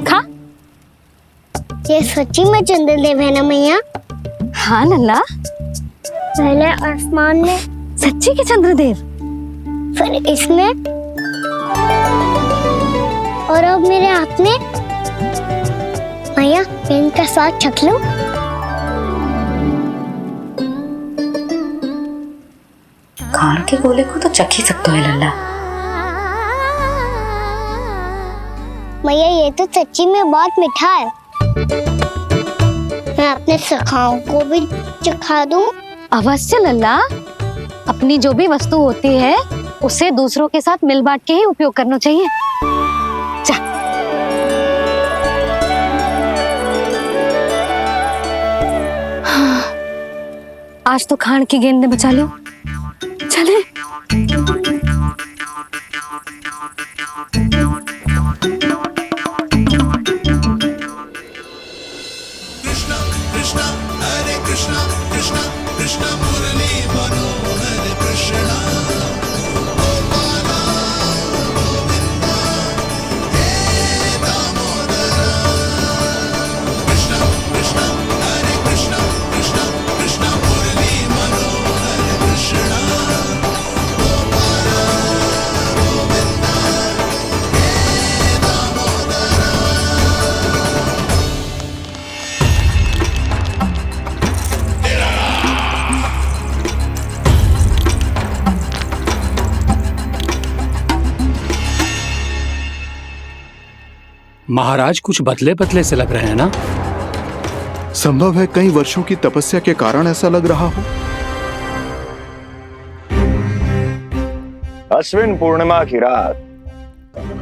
खा। ये सच्ची में चंद्रदेव है ना मैया? हाँ लल्ला, पहले आसमान में, सच्ची के चंद्रदेव, फिर इसमें, और अब मेरे हाथ में। मैया, इनका साथ चख लो। खान के गोले को तो चख ही सकते है लल्ला। मैया, ये तो सच्ची में बहुत मीठा है। मैं अपने सखाओं को भी चखा दूं? अवश्य लल्ला, अपनी जो भी वस्तु होती है उसे दूसरों के साथ मिल बांट के ही उपयोग करना चाहिए। जा। हाँ, आज तो खान की गेंद ने बचा लो। चले। महाराज कुछ बदले बदले से लग रहे हैं ना? संभव है कई वर्षों की तपस्या के कारण ऐसा लग रहा हो। अश्विन पूर्णिमा की रात,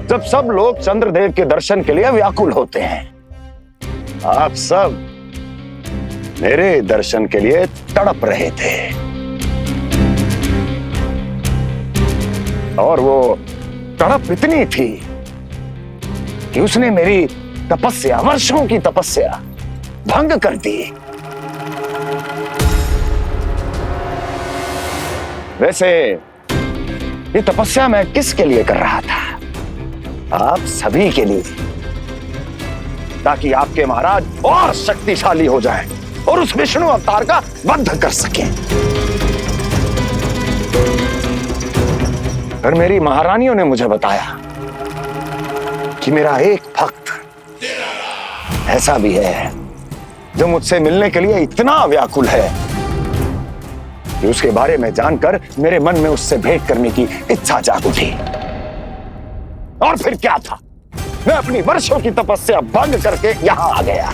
जब सब लोग चंद्रदेव के दर्शन के लिए व्याकुल होते हैं, आप सब मेरे दर्शन के लिए तड़प रहे थे। और वो तड़प इतनी थी कि उसने मेरी तपस्या, वर्षों की तपस्या भंग कर दी। वैसे ये तपस्या मैं किसके लिए कर रहा था? आप सभी के लिए, ताकि आपके महाराज और शक्तिशाली हो जाएं और उस विष्णु अवतार का वध कर सकें। फिर मेरी महारानियों ने मुझे बताया कि मेरा एक भक्त ऐसा भी है जो मुझसे मिलने के लिए इतना व्याकुल है कि उसके बारे में जानकर मेरे मन में उससे भेंट करने की इच्छा जाग उठी। और फिर क्या था, मैं अपनी वर्षों की तपस्या भंग करके यहां आ गया।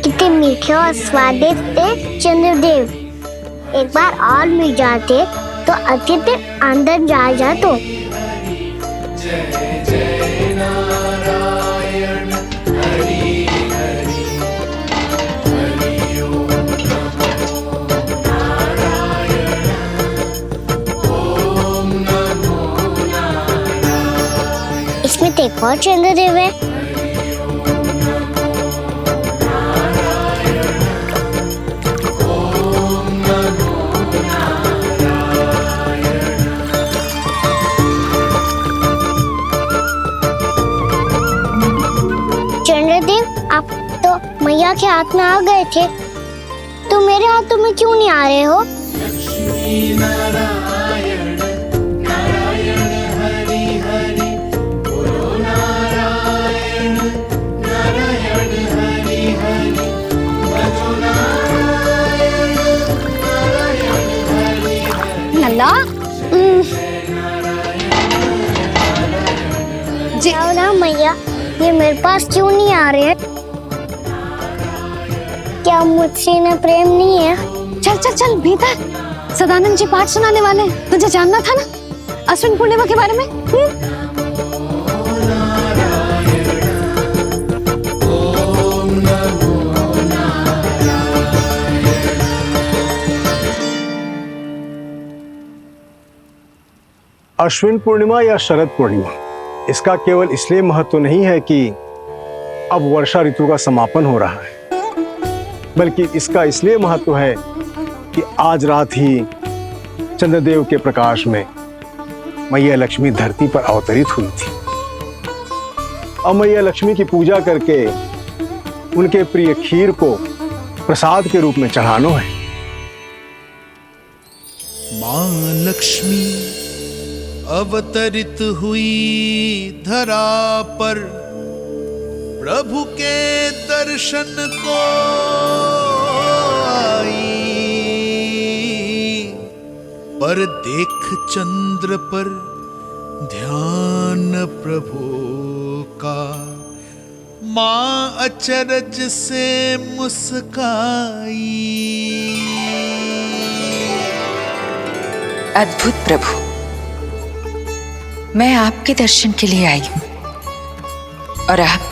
कितने मीठे और स्वादिष्ट थे चंद्रदेव। एक बार और मिल जाते तो अच्छे से अंदर जा तो। इसमें तो एक और चंद्रदेव है। चंद्रदेव, आप तो मैया के हाथ में आ गए थे, तो मेरे हाथों में क्यों नहीं आ रहे हो? लल्ला जी ना मैया, ये मेरे पास क्यों नहीं आ रहे हैं? क्या मुझसे इन्हें प्रेम नहीं है? चल चल चल भीतर, सदानंद जी पाठ सुनाने वाले हैं। तुझे जानना था ना अश्विन पूर्णिमा के बारे में? अश्विन पूर्णिमा या शरद पूर्णिमा, इसका केवल इसलिए महत्व नहीं है कि अब वर्षा ऋतु का समापन हो रहा है, बल्कि इसका इसलिए महत्व है कि आज रात ही चंद्रदेव के प्रकाश में मैया लक्ष्मी धरती पर अवतरित हुई थी। अब मैया लक्ष्मी की पूजा करके उनके प्रिय खीर को प्रसाद के रूप में चढ़ाना है। मां लक्ष्मी अवतरित हुई धरा पर, प्रभु के दर्शन को आई, पर देख चंद्र पर ध्यान प्रभु का, मां अचरज से मुस्काई। अद्भुत प्रभु, मैं आपके दर्शन के लिए आई हूं और आप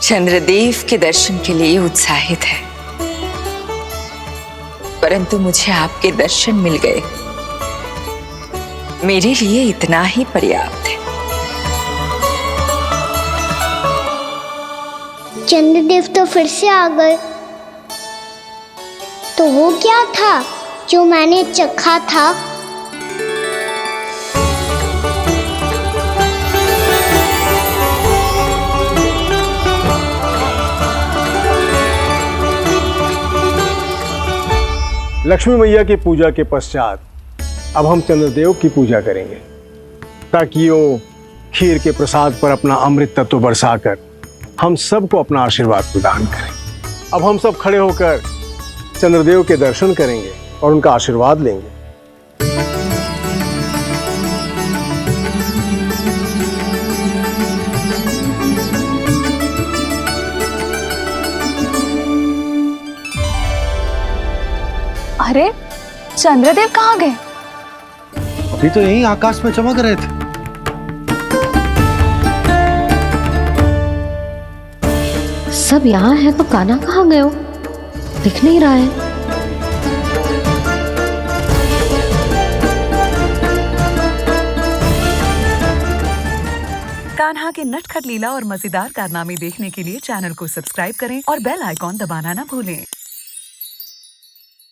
चंद्रदेव के दर्शन के लिए उत्साहित है, परंतु मुझे आपके दर्शन मिल गए, मेरे लिए इतना ही पर्याप्त है। चंद्रदेव तो फिर से आ गए, तो वो क्या था जो मैंने चखा था? लक्ष्मी मैया की पूजा के पश्चात अब हम चंद्रदेव की पूजा करेंगे, ताकि वो खीर के प्रसाद पर अपना अमृत तत्व बरसाकर हम सबको अपना आशीर्वाद प्रदान करें। अब हम सब खड़े होकर चंद्रदेव के दर्शन करेंगे और उनका आशीर्वाद लेंगे। अरे चंद्रदेव कहाँ गए? अभी तो यही आकाश में चमक रहे थे। सब यहाँ है तो कान्हा कहाँ गए हो? दिख नहीं रहा है। कान्हा के नटखट लीला और मजेदार कारनामे देखने के लिए चैनल को सब्सक्राइब करें और बेल आइकॉन दबाना ना भूलें।